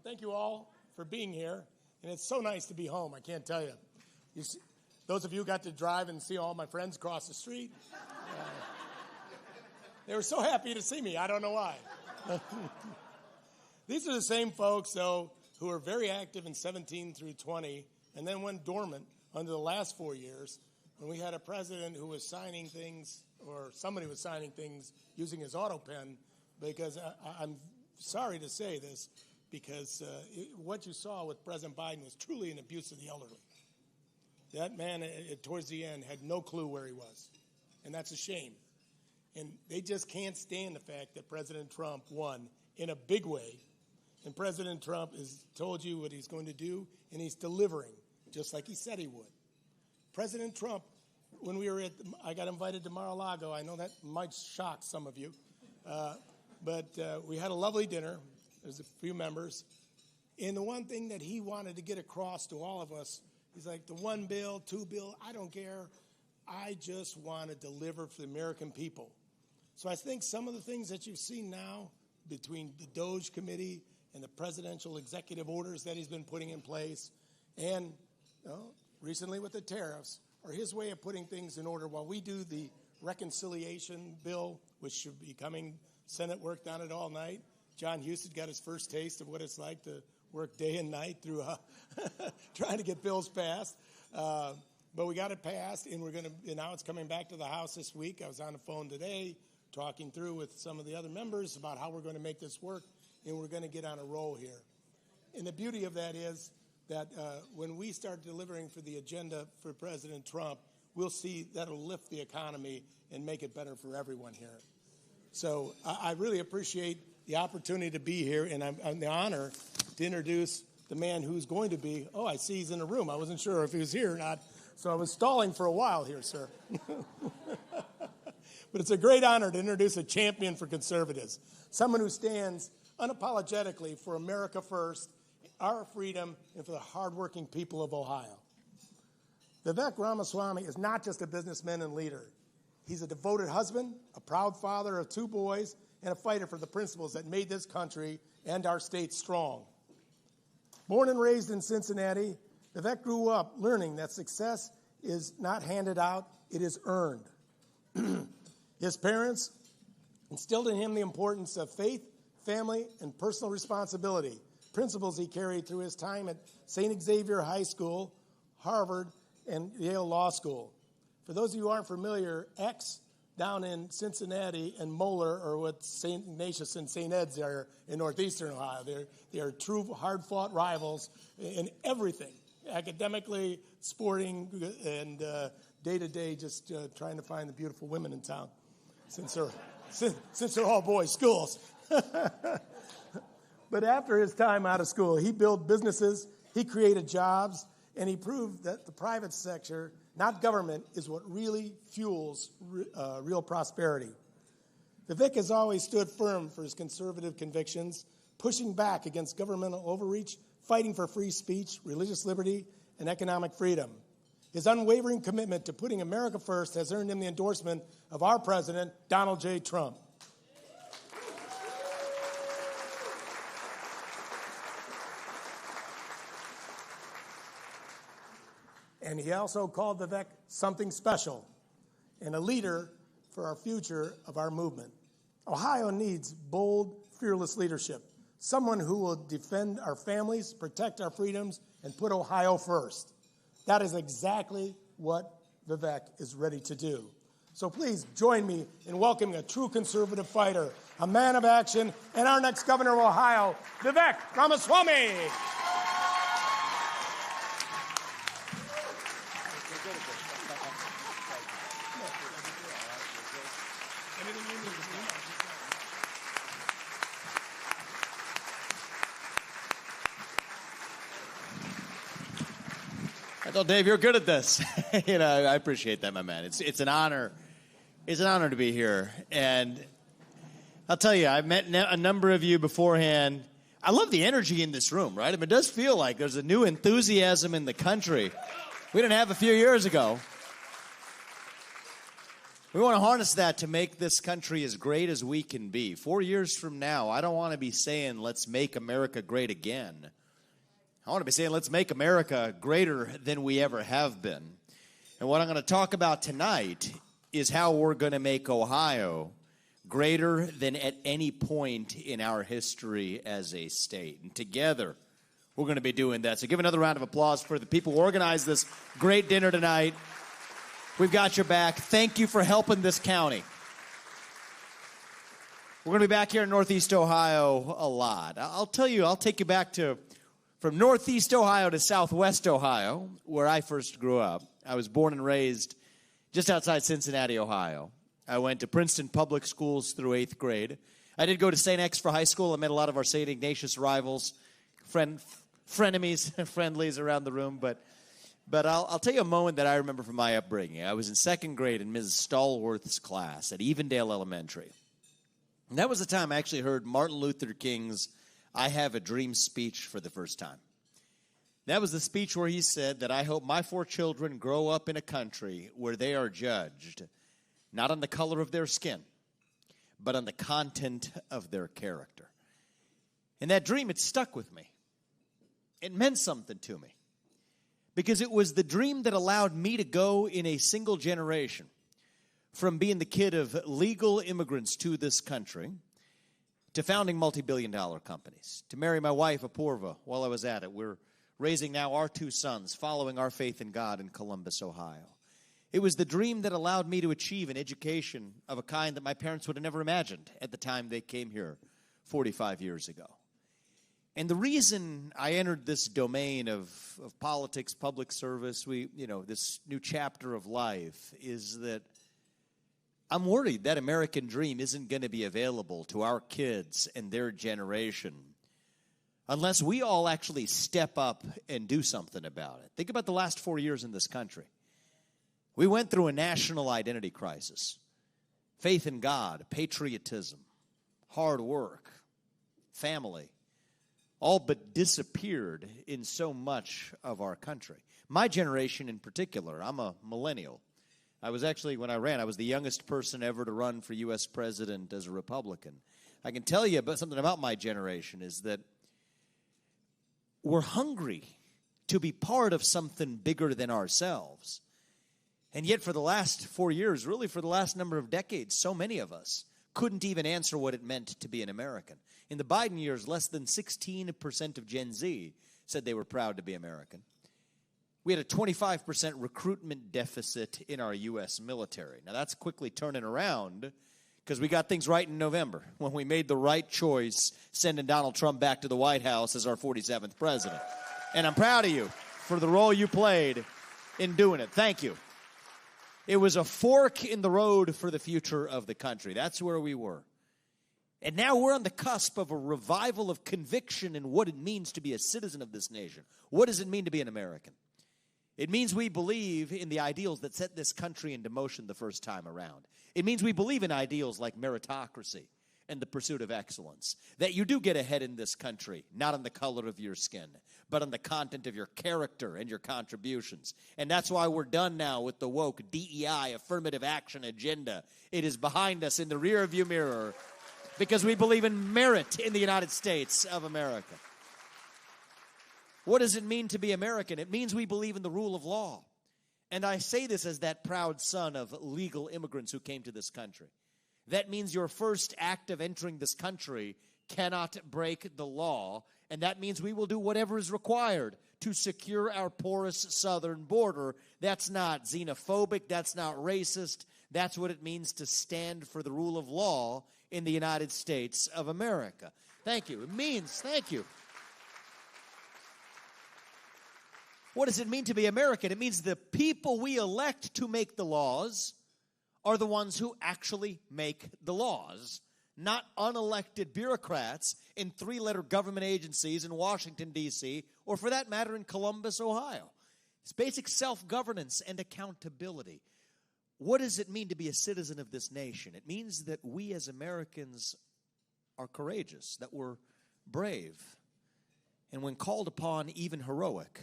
thank you all for being here, and it's so nice to be home, I can't tell you. Those of you who got to drive and see all my friends across the street, they were so happy to see me. I don't know why. These are the same folks, though, who were very active in 17 through 20 and then went dormant under the last 4 years when we had a president who was signing things, or somebody was signing things using his auto pen, because I'm sorry to say this, because what you saw with President Biden was truly an abuse of the elderly. That man, towards the end, had no clue where he was, and that's a shame. And they just can't stand the fact that President Trump won in a big way, and President Trump has told you what he's going to do, and he's delivering, just like he said he would. President Trump, when I got invited to Mar-a-Lago. I know that might shock some of you, but we had a lovely dinner. There's a few members. And the one thing that he wanted to get across to all of us, he's like, the one bill, two bill, I don't care. I just want to deliver for the American people. So I think some of the things that you've seen now between the DOJ committee and the presidential executive orders that he's been putting in place, and recently with the tariffs, are his way of putting things in order while we do the reconciliation bill, which should be coming. Senate worked on it all night. John Huston got his first taste of what it's like to work day and night through trying to get bills passed. But we got it passed, and now it's coming back to the House this week. I was on the phone today talking through with some of the other members about how we're going to make this work, and we're going to get on a roll here. And the beauty of that is that when we start delivering for the agenda for President Trump, we'll see that'll lift the economy and make it better for everyone here. So I really appreciate the opportunity to be here, and I'm the honor to introduce the man who's going to be, I see he's in the room. I wasn't sure if he was here or not, so I was stalling for a while here, sir. But it's a great honor to introduce a champion for conservatives, someone who stands unapologetically for America first, our freedom, and for the hardworking people of Ohio. Vivek Ramaswamy is not just a businessman and leader. He's a devoted husband, a proud father of 2 boys, and a fighter for the principles that made this country and our state strong. Born and raised in Cincinnati, Vivek grew up learning that success is not handed out, it is earned. His parents instilled in him the importance of faith, family, and personal responsibility, principles he carried through his time at St. Xavier High School, Harvard, and Yale Law School. For those of you who aren't familiar, X down in Cincinnati and Moeller are what St. Ignatius and St. Ed's are in northeastern Ohio. They are true hard-fought rivals in everything, academically, sporting, and day-to-day just trying to find the beautiful women in town since they're all boys' schools. But after his time out of school, he built businesses, he created jobs, and he proved that the private sector, not government, is what really fuels real prosperity. Vivek has always stood firm for his conservative convictions, pushing back against governmental overreach, fighting for free speech, religious liberty, and economic freedom. His unwavering commitment to putting America first has earned him the endorsement of our president, Donald J. Trump. And he also called Vivek something special and a leader for our future of our movement. Ohio needs bold, fearless leadership, someone who will defend our families, protect our freedoms, and put Ohio first. That is exactly what Vivek is ready to do. So please join me in welcoming a true conservative fighter, a man of action, and our next governor of Ohio, Vivek Ramaswamy. Well, Dave, you're good at this. I appreciate that, my man. It's an honor. It's an honor to be here. And I'll tell you, I've met a number of you beforehand. I love the energy in this room, right? I mean, it does feel like there's a new enthusiasm in the country we didn't have a few years ago. We want to harness that to make this country as great as we can be. 4 years from now, I don't want to be saying, let's make America great again. I want to be saying, let's make America greater than we ever have been. And what I'm going to talk about tonight is how we're going to make Ohio greater than at any point in our history as a state. And together, we're going to be doing that. So give another round of applause for the people who organized this great dinner tonight. We've got your back. Thank you for helping this county. We're going to be back here in Northeast Ohio a lot. I'll tell you, I'll take you back from Northeast Ohio to Southwest Ohio, where I first grew up. I was born and raised just outside Cincinnati, Ohio. I went to Princeton Public Schools through 8th grade. I did go to St. X for high school. I met a lot of our St. Ignatius rivals, frenemies, friendlies around the room. But I'll tell you a moment that I remember from my upbringing. I was in 2nd grade in Mrs. Stallworth's class at Evendale Elementary. And that was the time I actually heard Martin Luther King's I Have a Dream speech for the first time. That was the speech where he said that I hope my 4 children grow up in a country where they are judged not on the color of their skin, but on the content of their character. And that dream, it stuck with me. It meant something to me. Because it was the dream that allowed me to go in a single generation from being the kid of legal immigrants to this country to founding multi-billion-dollar companies, to marry my wife, Apurva, while I was at it. We're raising now our 2 sons, following our faith in God in Columbus, Ohio. It was the dream that allowed me to achieve an education of a kind that my parents would have never imagined at the time they came here 45 years ago. And the reason I entered this domain of politics, public service, this new chapter of life, is that I'm worried that American dream isn't going to be available to our kids and their generation unless we all actually step up and do something about it. Think about the last 4 years in this country. We went through a national identity crisis. Faith in God, patriotism, hard work, family, all but disappeared in so much of our country. My generation in particular, I'm a millennial. I was actually, when I ran, I was the youngest person ever to run for U.S. president as a Republican. I can tell you something about my generation is that we're hungry to be part of something bigger than ourselves. And yet for the last 4 years, really for the last number of decades, so many of us couldn't even answer what it meant to be an American. In the Biden years, less than 16% of Gen Z said they were proud to be American. We had a 25% recruitment deficit in our U.S. military. Now, that's quickly turning around because we got things right in November when we made the right choice sending Donald Trump back to the White House as our 47th president. And I'm proud of you for the role you played in doing it. Thank you. It was a fork in the road for the future of the country. That's where we were. And now we're on the cusp of a revival of conviction in what it means to be a citizen of this nation. What does it mean to be an American? It means we believe in the ideals that set this country into motion the first time around. It means we believe in ideals like meritocracy and the pursuit of excellence. That you do get ahead in this country, not on the color of your skin, but on the content of your character and your contributions. And that's why we're done now with the woke DEI affirmative action agenda. It is behind us in the rearview mirror because we believe in merit in the United States of America. What does it mean to be American? It means we believe in the rule of law. And I say this as that proud son of legal immigrants who came to this country. That means your first act of entering this country cannot break the law, and that means we will do whatever is required to secure our porous southern border. That's not xenophobic, that's not racist, that's what it means to stand for the rule of law in the United States of America. Thank you. Thank you. What does it mean to be American? It means the people we elect to make the laws are the ones who actually make the laws, not unelected bureaucrats in 3-letter government agencies in Washington, D.C., or for that matter in Columbus, Ohio. It's basic self-governance and accountability. What does it mean to be a citizen of this nation? It means that we as Americans are courageous, that we're brave, and when called upon, even heroic,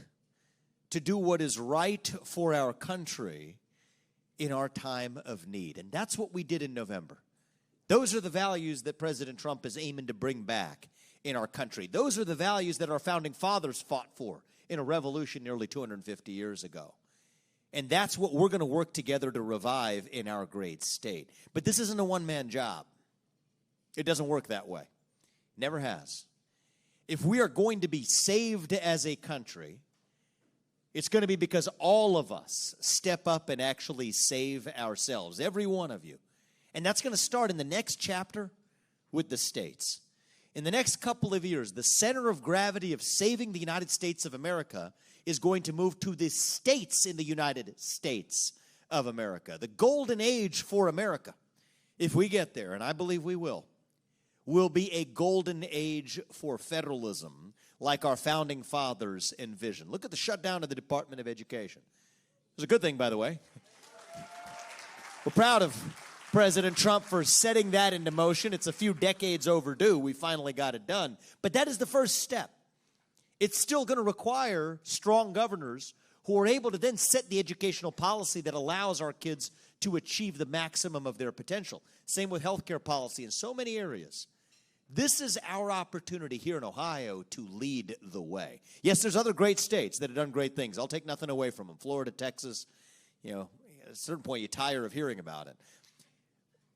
to do what is right for our country, in our time of need. And that's what we did in November. Those are the values that President Trump is aiming to bring back in our country. Those are the values that our founding fathers fought for in a revolution nearly 250 years ago. And that's what we're going to work together to revive in our great state. But this isn't a one-man job. It doesn't work that way. Never has. If we are going to be saved as a country, it's going to be because all of us step up and actually save ourselves, every one of you. And that's going to start in the next chapter with the states. In the next couple of years, the center of gravity of saving the United States of America is going to move to the states in the United States of America. The golden age for America, if we get there, and I believe we will be a golden age for federalism like our founding fathers envisioned. Look at the shutdown of the Department of Education. It was a good thing, by the way. We're proud of President Trump for setting that into motion. It's a few decades overdue. We finally got it done. But that is the first step. It's still going to require strong governors who are able to then set the educational policy that allows our kids to achieve the maximum of their potential. Same with healthcare policy in so many areas. This is our opportunity here in Ohio to lead the way. Yes, there's other great states that have done great things. I'll take nothing away from them. Florida, Texas, at a certain point you tire of hearing about it.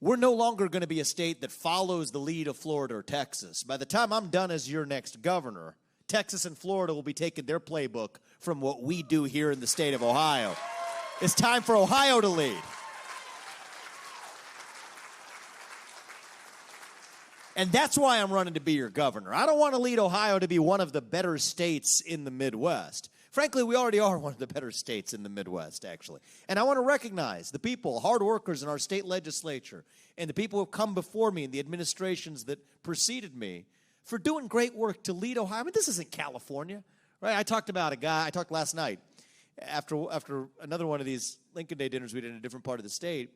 We're no longer going to be a state that follows the lead of Florida or Texas. By the time I'm done as your next governor, Texas and Florida will be taking their playbook from what we do here in the state of Ohio. It's time for Ohio to lead. And that's why I'm running to be your governor. I don't want to lead Ohio to be one of the better states in the Midwest. Frankly, we already are one of the better states in the Midwest, actually. And I want to recognize the people, hard workers in our state legislature, and the people who have come before me and the administrations that preceded me for doing great work to lead Ohio. I mean, this isn't California, right? I talked last night after another one of these Lincoln Day dinners we did in a different part of the state,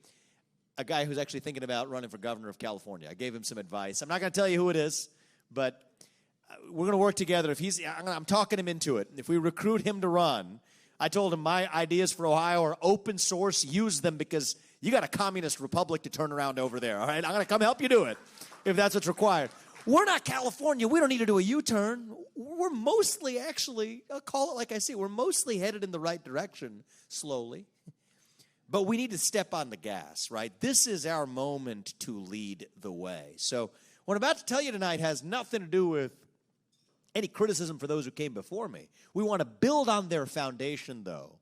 a guy who's actually thinking about running for governor of California. I gave him some advice. I'm not going to tell you who it is, but we're going to work together. I'm talking him into it. If we recruit him to run, I told him my ideas for Ohio are open source. Use them because you got a communist republic to turn around over there, all right? I'm going to come help you do it if that's what's required. We're not California. We don't need to do a U-turn. We're mostly I'll call it like I see it, we're mostly headed in the right direction slowly. But we need to step on the gas, right? This is our moment to lead the way. So what I'm about to tell you tonight has nothing to do with any criticism for those who came before me. We want to build on their foundation, though,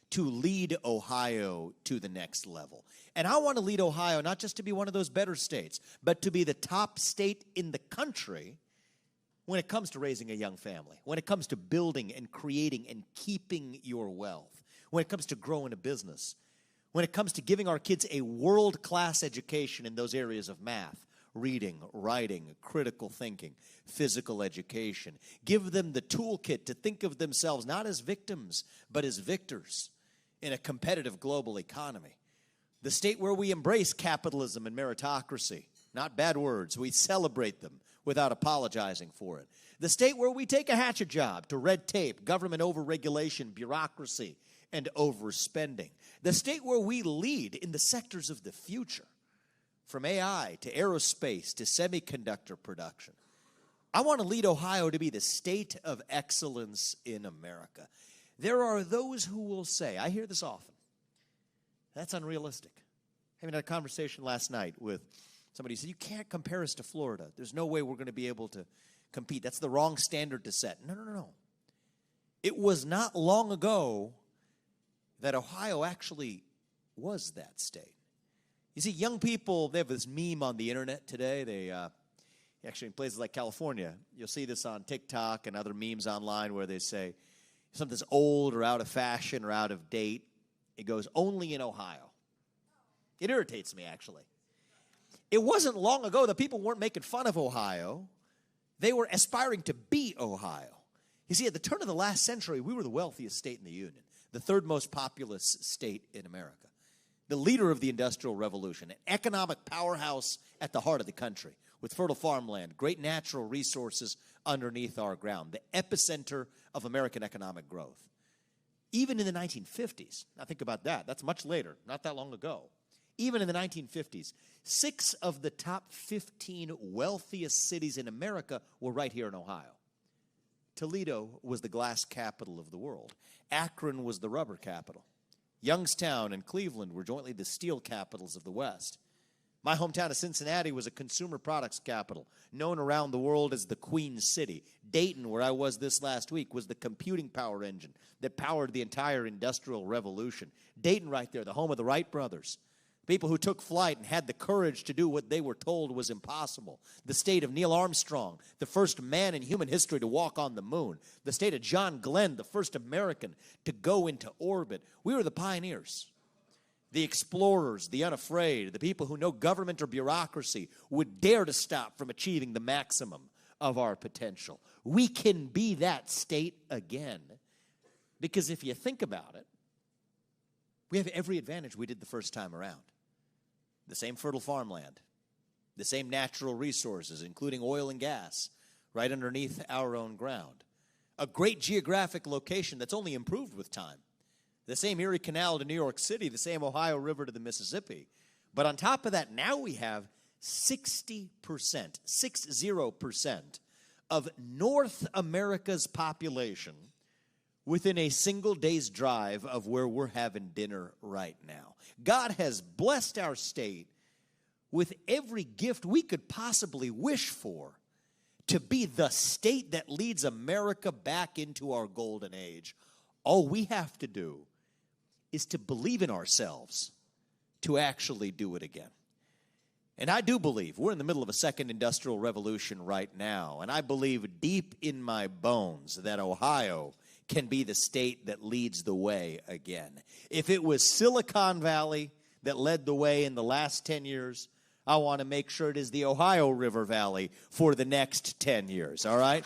to lead Ohio to the next level. And I want to lead Ohio not just to be one of those better states, but to be the top state in the country when it comes to raising a young family, when it comes to building and creating and keeping your wealth, when it comes to growing a business, when it comes to giving our kids a world-class education in those areas of math, reading, writing, critical thinking, physical education. Give them the toolkit to think of themselves not as victims, but as victors in a competitive global economy. The state where we embrace capitalism and meritocracy, not bad words. We celebrate them without apologizing for it. The state where we take a hatchet job to red tape, government overregulation, bureaucracy, and overspending. The state where we lead in the sectors of the future, from AI to aerospace to semiconductor production. I want to lead Ohio to be the state of excellence in America. There are those who will say, I hear this often, that's unrealistic. Having had a conversation last night with somebody who said, you can't compare us to Florida. There's no way we're going to be able to compete. That's the wrong standard to set. No. It was not long ago that Ohio actually was that state. You see, young people, they have this meme on the internet today. They actually, in places like California, you'll see this on TikTok and other memes online where they say something's old or out of fashion or out of date. It goes, only in Ohio. It irritates me, actually. It wasn't long ago that people weren't making fun of Ohio. They were aspiring to be Ohio. You see, at the turn of the last century, we were the wealthiest state in the Union, the third most populous state in America, the leader of the Industrial Revolution, an economic powerhouse at the heart of the country, with fertile farmland, great natural resources underneath our ground, the epicenter of American economic growth. Even in the 1950s, now think about that. That's much later, not that long ago. Even in the 1950s, 6 of the top 15 wealthiest cities in America were right here in Ohio. Toledo was the glass capital of the world. Akron was the rubber capital. Youngstown and Cleveland were jointly the steel capitals of the West. My hometown of Cincinnati was a consumer products capital, known around the world as the Queen City. Dayton, where I was this last week, was the computing power engine that powered the entire industrial revolution. Dayton right there, the home of the Wright brothers. People who took flight and had the courage to do what they were told was impossible. The state of Neil Armstrong, the first man in human history to walk on the moon. The state of John Glenn, the first American to go into orbit. We were the pioneers. The explorers, the unafraid, the people who no government or bureaucracy would dare to stop from achieving the maximum of our potential. We can be that state again. Because if you think about it, we have every advantage we did the first time around. The same fertile farmland, the same natural resources, including oil and gas, right underneath our own ground. A great geographic location that's only improved with time. The same Erie Canal to New York City, the same Ohio River to the Mississippi. But on top of that, now we have 60%, 60% of North America's population within a single day's drive of where we're having dinner right now. God has blessed our state with every gift we could possibly wish for to be the state that leads America back into our golden age. All we have to do is to believe in ourselves to actually do it again. And I do believe we're in the middle of a second industrial revolution right now, and I believe deep in my bones that Ohio can be the state that leads the way again. If it was Silicon Valley that led the way in the last 10 years, I want to make sure it is the Ohio River Valley for the next 10 years, all right?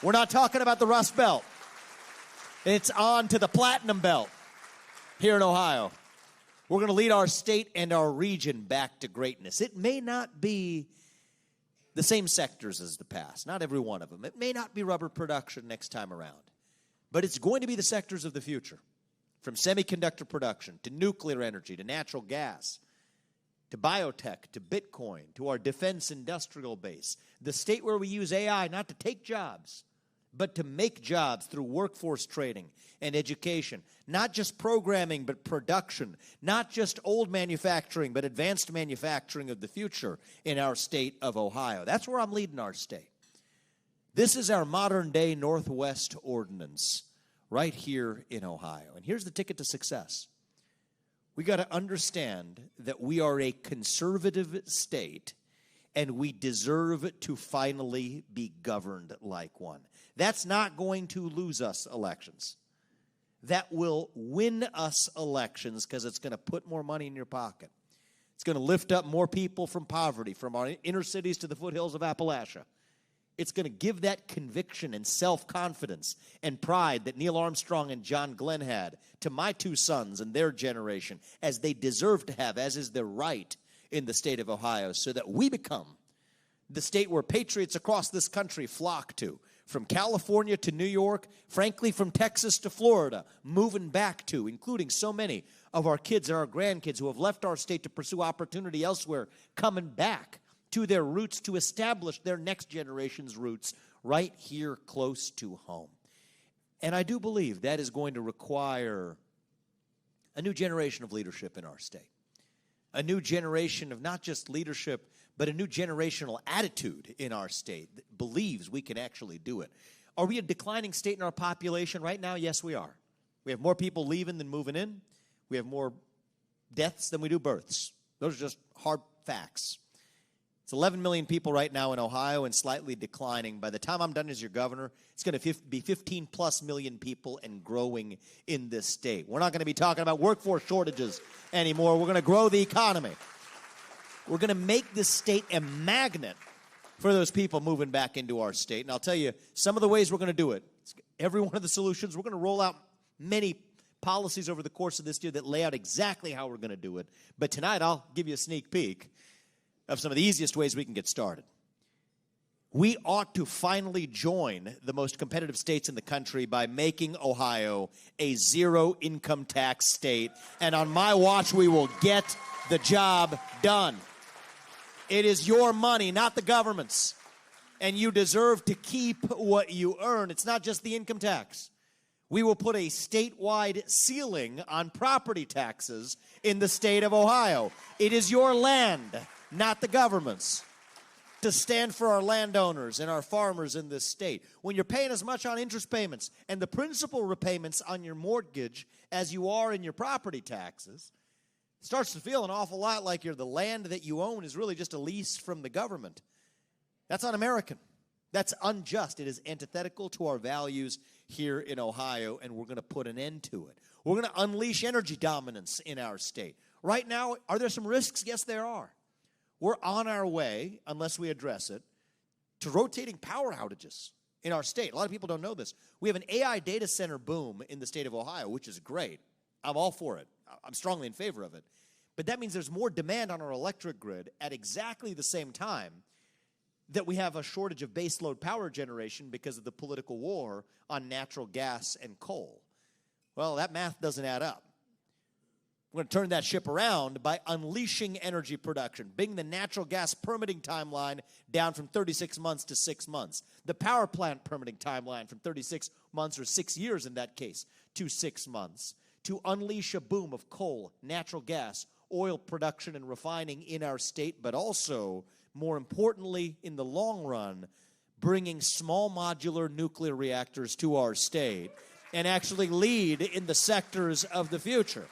We're not talking about the Rust Belt. It's on to the Platinum Belt here in Ohio. We're going to lead our state and our region back to greatness. It may not be the same sectors as the past, not every one of them. It may not be rubber production next time around. But it's going to be the sectors of the future, from semiconductor production to nuclear energy to natural gas to biotech to Bitcoin to our defense industrial base. The state where we use AI not to take jobs, but to make jobs through workforce training and education. Not just programming, but production. Not just old manufacturing, but advanced manufacturing of the future in our state of Ohio. That's where I'm leading our state. This is our modern-day Northwest Ordinance right here in Ohio. And here's the ticket to success. We got to understand that we are a conservative state, and we deserve to finally be governed like one. That's not going to lose us elections. That will win us elections because it's going to put more money in your pocket. It's going to lift up more people from poverty, from our inner cities to the foothills of Appalachia. It's going to give that conviction and self-confidence and pride that Neil Armstrong and John Glenn had to my 2 sons and their generation, as they deserve to have, as is their right in the state of Ohio, so that we become the state where patriots across this country flock to, from California to New York, frankly, from Texas to Florida, moving back to, including so many of our kids and our grandkids who have left our state to pursue opportunity elsewhere, coming back to their roots, to establish their next generation's roots right here close to home. And I do believe that is going to require a new generation of leadership in our state. A new generation of not just leadership, but a new generational attitude in our state that believes we can actually do it. Are we a declining state in our population right now? Yes, we are. We have more people leaving than moving in. We have more deaths than we do births. Those are just hard facts. It's 11 million people right now in Ohio and slightly declining. By the time I'm done as your governor, it's going to be 15-plus million people and growing in this state. We're not going to be talking about workforce shortages anymore. We're going to grow the economy. We're going to make this state a magnet for those people moving back into our state. And I'll tell you some of the ways we're going to do it. Every one of the solutions, we're going to roll out many policies over the course of this year that lay out exactly how we're going to do it. But tonight, I'll give you a sneak peek of some of the easiest ways we can get started. We ought to finally join the most competitive states in the country by making Ohio a zero income tax state. And on my watch, we will get the job done. It is your money, not the government's. And you deserve to keep what you earn. It's not just the income tax. We will put a statewide ceiling on property taxes in the state of Ohio. It is your land, not the government's, to stand for our landowners and our farmers in this state. When you're paying as much on interest payments and the principal repayments on your mortgage as you are in your property taxes, it starts to feel an awful lot like the land that you own is really just a lease from the government. That's un-American. That's unjust. It is antithetical to our values here in Ohio, and we're going to put an end to it. We're going to unleash energy dominance in our state. Right now, are there some risks? Yes, there are. We're on our way, unless we address it, to rotating power outages in our state. A lot of people don't know this. We have an AI data center boom in the state of Ohio, which is great. I'm all for it. I'm strongly in favor of it. But that means there's more demand on our electric grid at exactly the same time that we have a shortage of baseload power generation because of the political war on natural gas and coal. Well, that math doesn't add up. We're going to turn that ship around by unleashing energy production, bringing the natural gas permitting timeline down from 36 months to 6 months. The power plant permitting timeline from 36 months, or 6 years in that case, to 6 months, to unleash a boom of coal, natural gas, oil production and refining in our state, but also, more importantly, in the long run, bringing small modular nuclear reactors to our state and actually lead in the sectors of the future.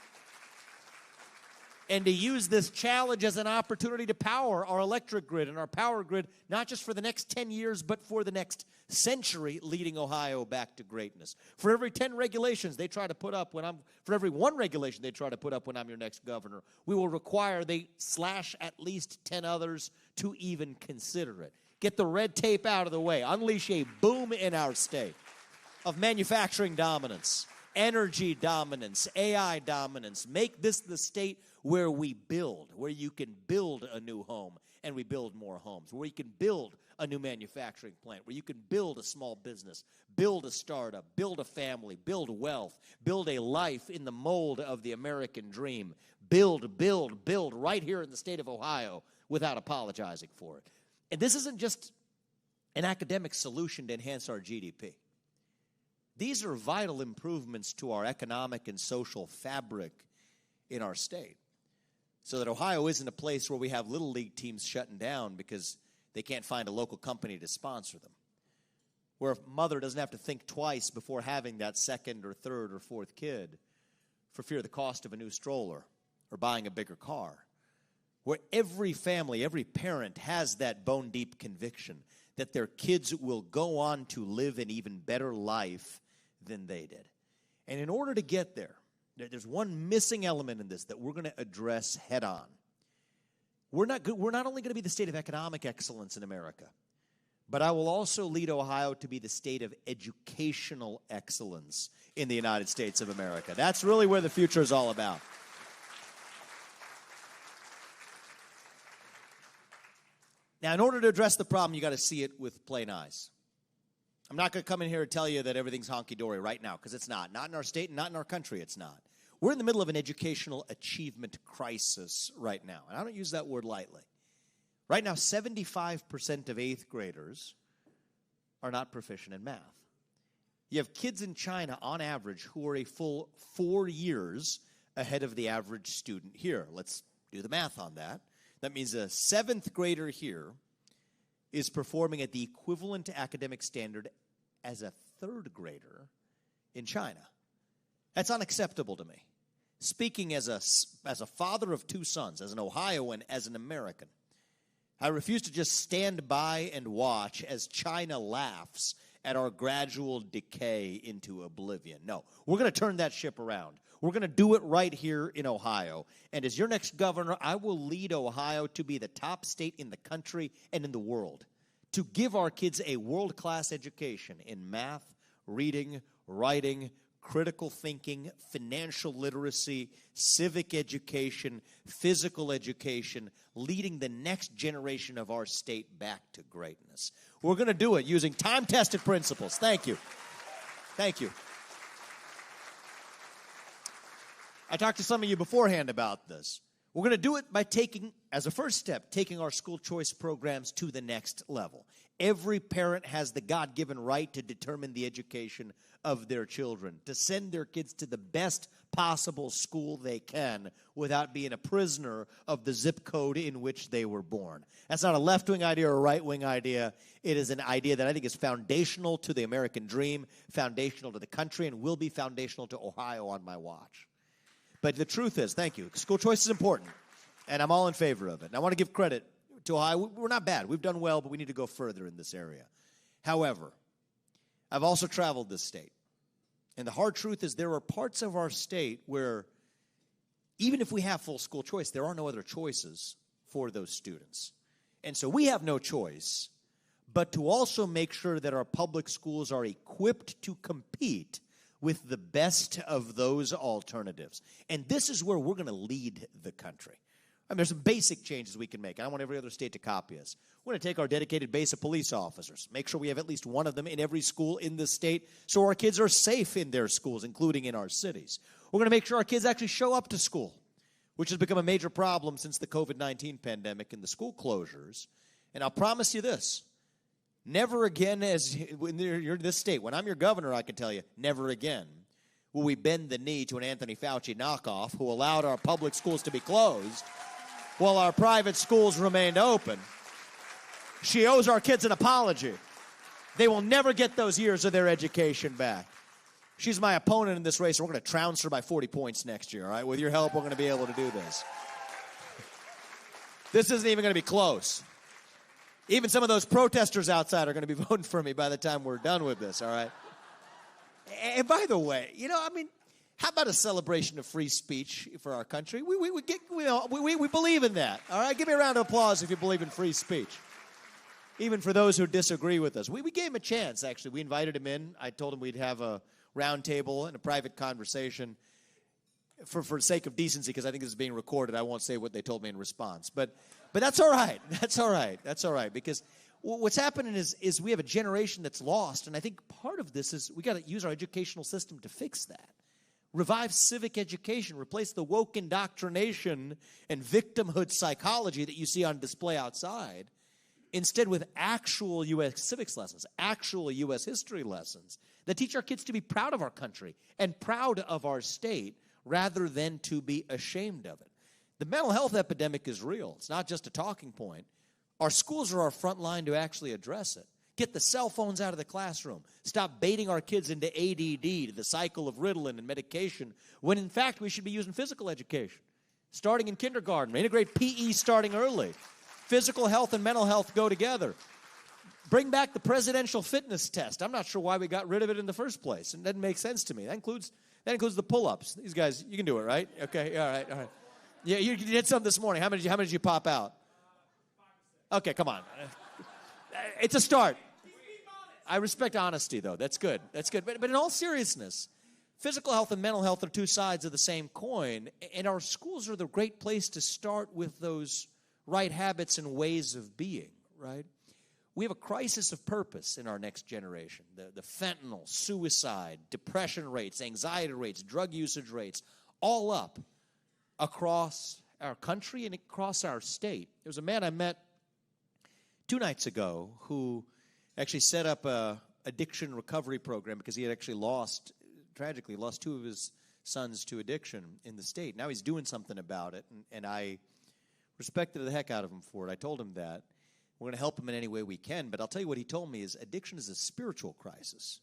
And to use this challenge as an opportunity to power our electric grid and our power grid, not just for the next 10 years, but for the next century, leading Ohio back to greatness. For every 10 regulations they try to put up for every one regulation they try to put up when I'm your next governor, we will require they slash at least 10 others to even consider it. Get the red tape out of the way. Unleash a boom in our state of manufacturing dominance, energy dominance, AI dominance. Make this the state where we build, where you can build a new home and we build more homes, where you can build a new manufacturing plant, where you can build a small business, build a startup, build a family, build wealth, build a life in the mold of the American dream. Build right here in the state of Ohio without apologizing for it. And this isn't just an academic solution to enhance our GDP. These are vital improvements to our economic and social fabric in our state, so that Ohio isn't a place where we have little league teams shutting down because they can't find a local company to sponsor them, where a mother doesn't have to think twice before having that second or third or fourth kid for fear of the cost of a new stroller or buying a bigger car, where every family, every parent has that bone-deep conviction that their kids will go on to live an even better life than they did. And in order to get there, there's one missing element in this that we're going to address head on. We're not only going to be the state of economic excellence in America, but I will also lead Ohio to be the state of educational excellence in the United States of America. That's really where the future is all about. Now, in order to address the problem, you got to see it with plain eyes. I'm not going to come in here and tell you that everything's honky-dory right now, because it's not. Not in our state and not in our country, it's not. We're in the middle of an educational achievement crisis right now, and I don't use that word lightly. Right now, 75% of 8th graders are not proficient in math. You have kids in China, on average, who are a full 4 years ahead of the average student here. Let's do the math on that. That means a 7th grader here is performing at the equivalent academic standard as a 3rd grader in China. That's unacceptable to me. Speaking as a father of 2 sons, as an Ohioan, as an American, I refuse to just stand by and watch as China laughs at our gradual decay into oblivion. No, we're going to turn that ship around. We're going to do it right here in Ohio. And as your next governor, I will lead Ohio to be the top state in the country and in the world, to give our kids a world-class education in math, reading, writing, critical thinking, financial literacy, civic education, physical education, leading the next generation of our state back to greatness. We're going to do it using time-tested principles. Thank you. Thank you. I talked to some of you beforehand about this. We're going to do it by taking, as a first step, taking our school choice programs to the next level. Every parent has the God-given right to determine the education of their children, to send their kids to the best possible school they can without being a prisoner of the zip code in which they were born. That's not a left-wing idea or a right-wing idea. It is an idea that I think is foundational to the American dream, foundational to the country, and will be foundational to Ohio on my watch. But the truth is, thank you, school choice is important, and I'm all in favor of it. And I want to give credit to Ohio. We're not bad. We've done well, but we need to go further in this area. However, I've also traveled this state. And the hard truth is there are parts of our state where even if we have full school choice, there are no other choices for those students. And so we have no choice but to also make sure that our public schools are equipped to compete with the best of those alternatives. And this is where we're going to lead the country. I mean, there's some basic changes we can make. I want every other state to copy us. We're going to take our dedicated base of police officers, make sure we have at least one of them in every school in the state so our kids are safe in their schools, including in our cities. We're going to make sure our kids actually show up to school, which has become a major problem since the COVID-19 pandemic and the school closures. And I'll promise you this. Never again, when you're in this state, when I'm your governor, I can tell you, never again will we bend the knee to an Anthony Fauci knockoff who allowed our public schools to be closed while our private schools remained open. She owes our kids an apology. They will never get those years of their education back. She's my opponent in this race, and we're going to trounce her by 40 points next year, all right? With your help, we're going to be able to do this. This isn't even going to be close. Even some of those protesters outside are going to be voting for me by the time we're done with this, all right? And by the way, how about a celebration of free speech for our country? We believe in that, all right? Give me a round of applause if you believe in free speech, even for those who disagree with us. We gave him a chance, actually. We invited him in. I told him we'd have a round table and a private conversation for the sake of decency, because I think this is being recorded. I won't say what they told me in response. But that's all right. That's all right. That's all right. Because what's happening is we have a generation that's lost. And I think part of this is we got to use our educational system to fix that. Revive civic education. Replace the woke indoctrination and victimhood psychology that you see on display outside. Instead with actual U.S. civics lessons, actual U.S. history lessons that teach our kids to be proud of our country and proud of our state rather than to be ashamed of it. The mental health epidemic is real. It's not just a talking point. Our schools are our front line to actually address it. Get the cell phones out of the classroom. Stop baiting our kids into ADD, to the cycle of Ritalin and medication, when in fact we should be using physical education. Starting in kindergarten, integrate PE starting early. Physical health and mental health go together. Bring back the presidential fitness test. I'm not sure why we got rid of it in the first place. It doesn't make sense to me. That includes the pull-ups. These guys, you can do it, right? Okay, all right. Yeah, you did some this morning. How many did you pop out? Okay, come on. It's a start. I respect honesty, though. That's good. But in all seriousness, physical health and mental health are two sides of the same coin, and our schools are the great place to start with those right habits and ways of being, right? We have a crisis of purpose in our next generation. The fentanyl, suicide, depression rates, anxiety rates, drug usage rates, all up across our country and across our state. There was a man I met 2 nights ago who actually set up a addiction recovery program because he had actually tragically lost 2 of his sons to addiction in the state. Now he's doing something about it, and I respected the heck out of him for it. I told him that. We're going to help him in any way we can, but I'll tell you what he told me is addiction is a spiritual crisis.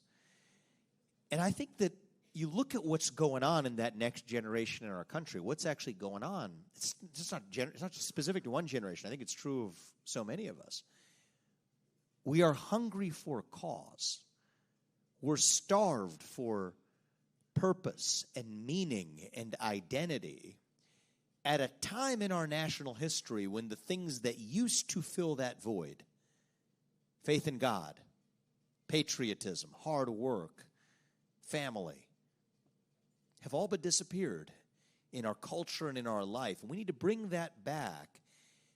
And I think that you look at what's going on in that next generation in our country, what's actually going on. It's not just specific to one generation. I think it's true of so many of us. We are hungry for a cause. We're starved for purpose and meaning and identity at a time in our national history when the things that used to fill that void, faith in God, patriotism, hard work, family, have all but disappeared in our culture and in our life. And we need to bring that back.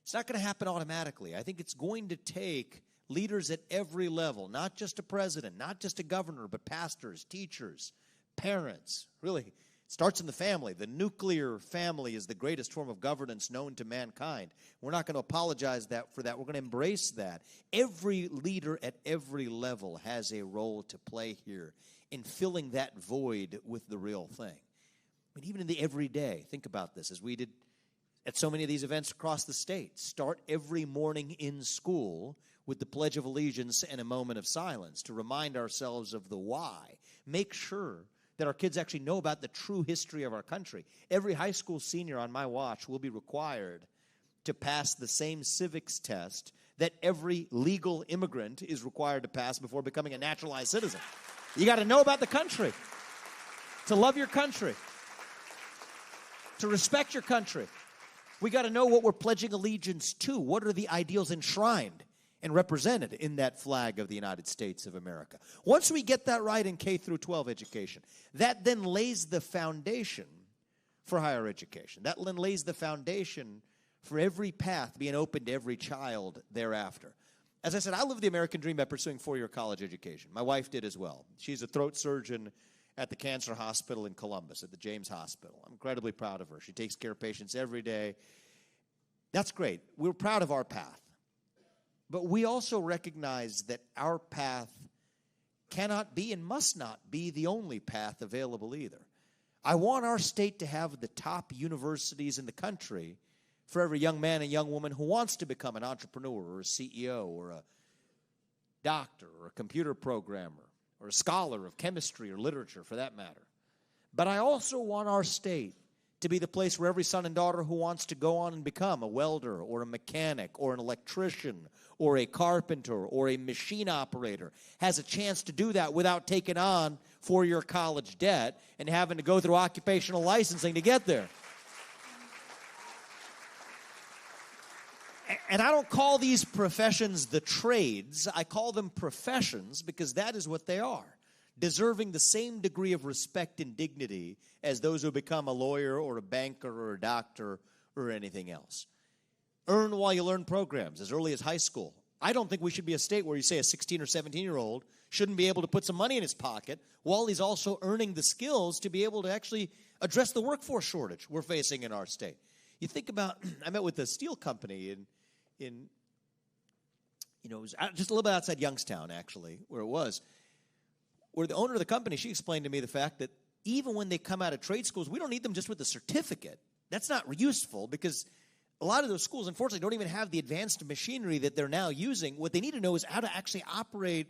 It's not going to happen automatically. I think it's going to take leaders at every level, not just a president, not just a governor, but pastors, teachers, parents. Really, it starts in the family. The nuclear family is the greatest form of governance known to mankind. We're not going to apologize for that. We're going to embrace that. Every leader at every level has a role to play here in filling that void with the real thing. I mean, even in the everyday, think about this, as we did at so many of these events across the state. Start every morning in school with the Pledge of Allegiance and a moment of silence to remind ourselves of the why. Make sure that our kids actually know about the true history of our country. Every high school senior on my watch will be required to pass the same civics test that every legal immigrant is required to pass before becoming a naturalized citizen. You got to know about the country, to love your country, to respect your country. We got to know what we're pledging allegiance to. What are the ideals enshrined and represented in that flag of the United States of America? Once we get that right in K through 12 education, that then lays the foundation for higher education. That then lays the foundation for every path being open to every child thereafter. As I said, I lived the American dream by pursuing four-year college education. My wife did as well. She's a throat surgeon at the Cancer Hospital in Columbus, at the James Hospital. I'm incredibly proud of her. She takes care of patients every day. That's great. We're proud of our path. But we also recognize that our path cannot be and must not be the only path available either. I want our state to have the top universities in the country for every young man and young woman who wants to become an entrepreneur or a CEO or a doctor or a computer programmer or a scholar of chemistry or literature for that matter. But I also want our state to be the place where every son and daughter who wants to go on and become a welder or a mechanic or an electrician or a carpenter or a machine operator has a chance to do that without taking on four-year college debt and having to go through occupational licensing to get there. And I don't call these professions the trades. I call them professions because that is what they are, deserving the same degree of respect and dignity as those who become a lawyer or a banker or a doctor or anything else. Earn while you learn programs as early as high school. I don't think we should be a state where you say a 16 or 17-year-old shouldn't be able to put some money in his pocket while he's also earning the skills to be able to actually address the workforce shortage we're facing in our state. You think about, I met with a steel company it was just a little bit outside Youngstown, actually, where the owner of the company, she explained to me the fact that even when they come out of trade schools, we don't need them just with a certificate. That's not useful because a lot of those schools, unfortunately, don't even have the advanced machinery that they're now using. What they need to know is how to actually operate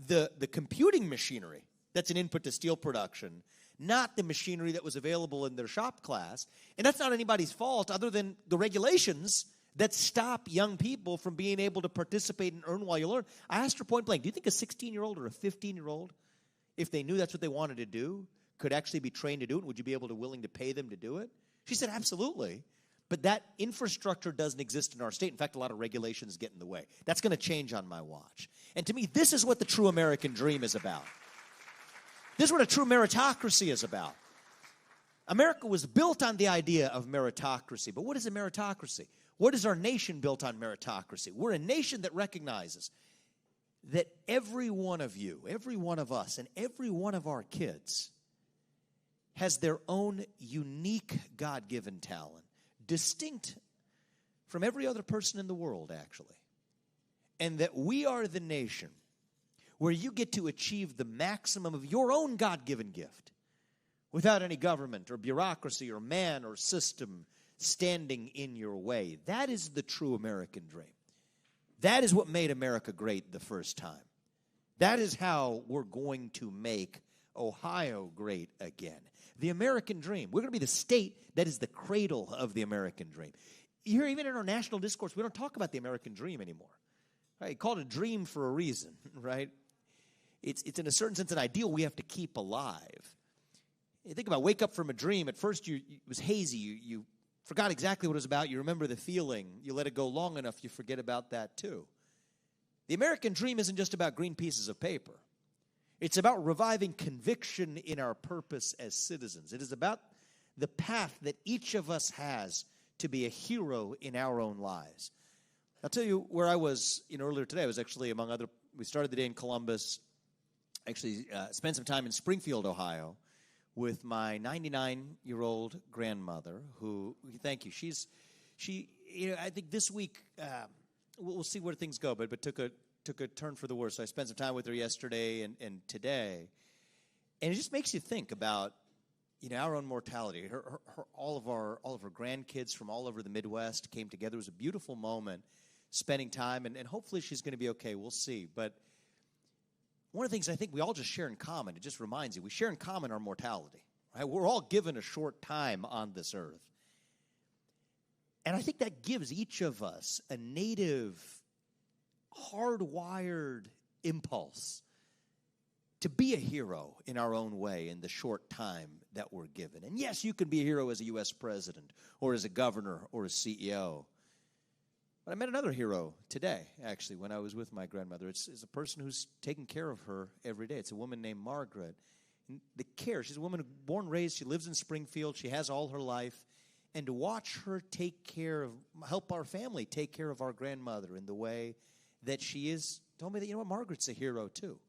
the computing machinery that's an input to steel production, not the machinery that was available in their shop class. And that's not anybody's fault other than the regulations that stop young people from being able to participate and earn while you learn. I asked her point blank, do you think a 16-year-old or a 15-year-old, if they knew that's what they wanted to do, could actually be trained to do it? Would you be able to willing to pay them to do it? She said, absolutely. But that infrastructure doesn't exist in our state. In fact, a lot of regulations get in the way. That's going to change on my watch. And to me, this is what the true American dream is about. This is what a true meritocracy is about. America was built on the idea of meritocracy. But what is a meritocracy? What is our nation built on meritocracy? We're a nation that recognizes that every one of you, every one of us, and every one of our kids has their own unique God-given talent, distinct from every other person in the world, actually. And that we are the nation where you get to achieve the maximum of your own God-given gift without any government or bureaucracy or man or system standing in your way. That is the true American dream. That is what made America great the first time. That is how we're going to make Ohio great again. The American dream. We're going to be the state that is the cradle of the American dream. You hear, even in our national discourse, we don't talk about the American dream anymore. Right? Call it a dream for a reason, right? It's in a certain sense an ideal we have to keep alive. You think about wake up from a dream. At first, it was hazy. You forgot exactly what it was about. You remember the feeling. You let it go long enough, you forget about that too. The American dream isn't just about green pieces of paper. It's about reviving conviction in our purpose as citizens. It is about the path that each of us has to be a hero in our own lives. I'll tell you where I was earlier today. I was actually, among other, we started the day in Columbus, actually spent some time in Springfield, Ohio, with my 99-year-old grandmother, who, thank you, I think this week, we'll see where things go, but took a turn for the worse. So I spent some time with her yesterday and today, and it just makes you think about our own mortality. All of her grandkids from all over the Midwest came together. It was a beautiful moment, spending time, and hopefully she's going to be okay. We'll see. But one of the things I think we all just share in common, it just reminds you, we share in common our mortality. Right? We're all given a short time on this earth. And I think that gives each of us a native, hardwired impulse to be a hero in our own way in the short time that we're given. And yes, you can be a hero as a U.S. president or as a governor or a CEO. But I met another hero today, actually, when I was with my grandmother. It's a person who's taking care of her every day. It's a woman named Margaret. And she's a woman born and raised. She lives in Springfield. She has all her life. And to watch her help our family take care of our grandmother in the way that she is, told me that, Margaret's a hero too.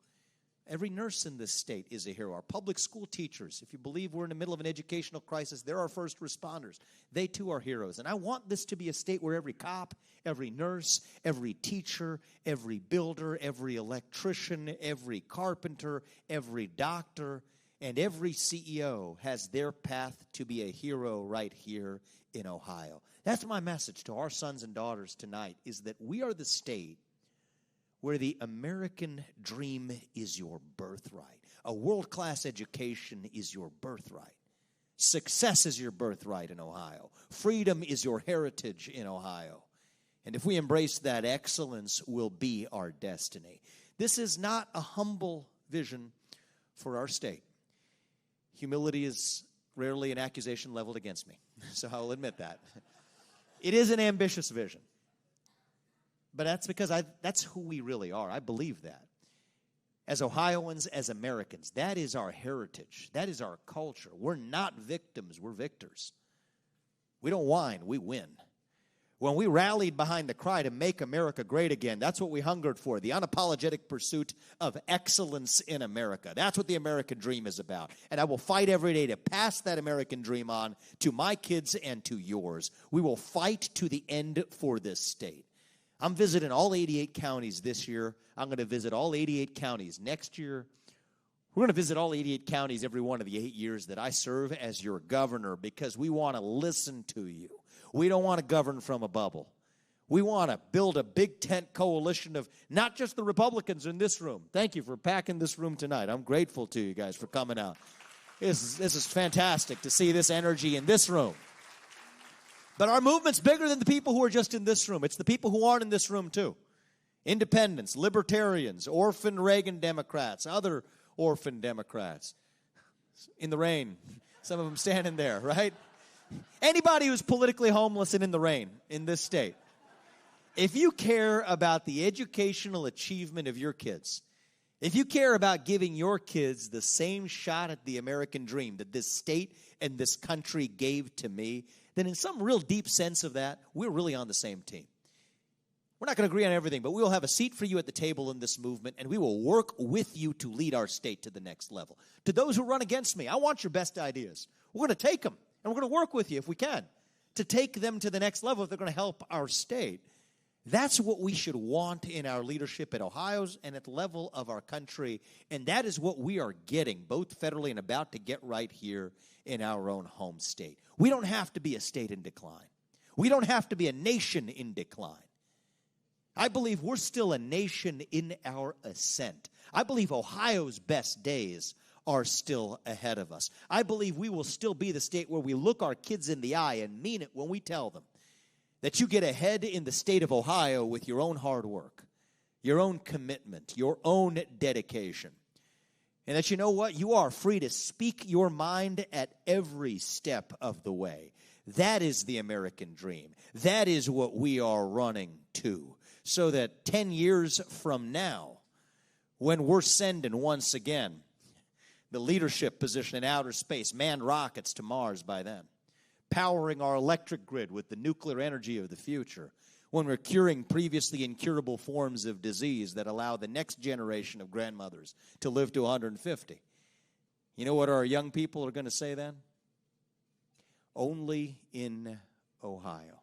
Every nurse in this state is a hero. Our public school teachers, if you believe we're in the middle of an educational crisis, they're our first responders. They too are heroes. And I want this to be a state where every cop, every nurse, every teacher, every builder, every electrician, every carpenter, every doctor, and every CEO has their path to be a hero right here in Ohio. That's my message to our sons and daughters tonight, is that we are the state where the American dream is your birthright. A world-class education is your birthright. Success is your birthright in Ohio. Freedom is your heritage in Ohio. And if we embrace that, excellence will be our destiny. This is not a humble vision for our state. Humility is rarely an accusation leveled against me, so I'll admit that. It is an ambitious vision. But that's because that's who we really are. I believe that. As Ohioans, as Americans, that is our heritage. That is our culture. We're not victims. We're victors. We don't whine. We win. When we rallied behind the cry to make America great again, that's what we hungered for, the unapologetic pursuit of excellence in America. That's what the American dream is about. And I will fight every day to pass that American dream on to my kids and to yours. We will fight to the end for this state. I'm visiting all 88 counties this year. I'm going to visit all 88 counties next year. We're going to visit all 88 counties every one of the 8 years that I serve as your governor, because we want to listen to you. We don't want to govern from a bubble. We want to build a big tent coalition of not just the Republicans in this room. Thank you for packing this room tonight. I'm grateful to you guys for coming out. This is fantastic to see this energy in this room. But our movement's bigger than the people who are just in this room. It's the people who aren't in this room, too. Independents, libertarians, orphan Reagan Democrats, other orphan Democrats. In the rain. Some of them standing there, right? Anybody who's politically homeless and in the rain in this state. If you care about the educational achievement of your kids, if you care about giving your kids the same shot at the American dream that this state and this country gave to me, then in some real deep sense of that, we're really on the same team. We're not going to agree on everything, but we will have a seat for you at the table in this movement, and we will work with you to lead our state to the next level. To those who run against me, I want your best ideas. We're going to take them, and we're going to work with you if we can to take them to the next level if they're going to help our state. That's what we should want in our leadership at Ohio's and at the level of our country, and that is what we are getting, both federally and about to get right here in our own home state. We don't have to be a state in decline. We don't have to be a nation in decline. I believe we're still a nation in our ascent. I believe Ohio's best days are still ahead of us. I believe we will still be the state where we look our kids in the eye and mean it when we tell them that you get ahead in the state of Ohio with your own hard work, your own commitment, your own dedication. And that you know what? You are free to speak your mind at every step of the way. That is the American dream. That is what we are running to. So that 10 years from now, when we're sending once again the leadership position in outer space, manned rockets to Mars by then, powering our electric grid with the nuclear energy of the future, when we're curing previously incurable forms of disease that allow the next generation of grandmothers to live to 150. You know what our young people are going to say then? Only in Ohio.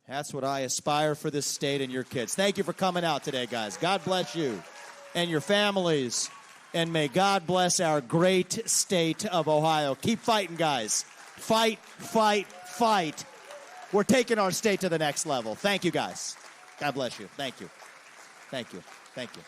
That's what I aspire for this state and your kids. Thank you for coming out today, guys. God bless you and your families. And may God bless our great state of Ohio. Keep fighting, guys. Fight, fight, fight. We're taking our state to the next level. Thank you, guys. God bless you. Thank you. Thank you. Thank you.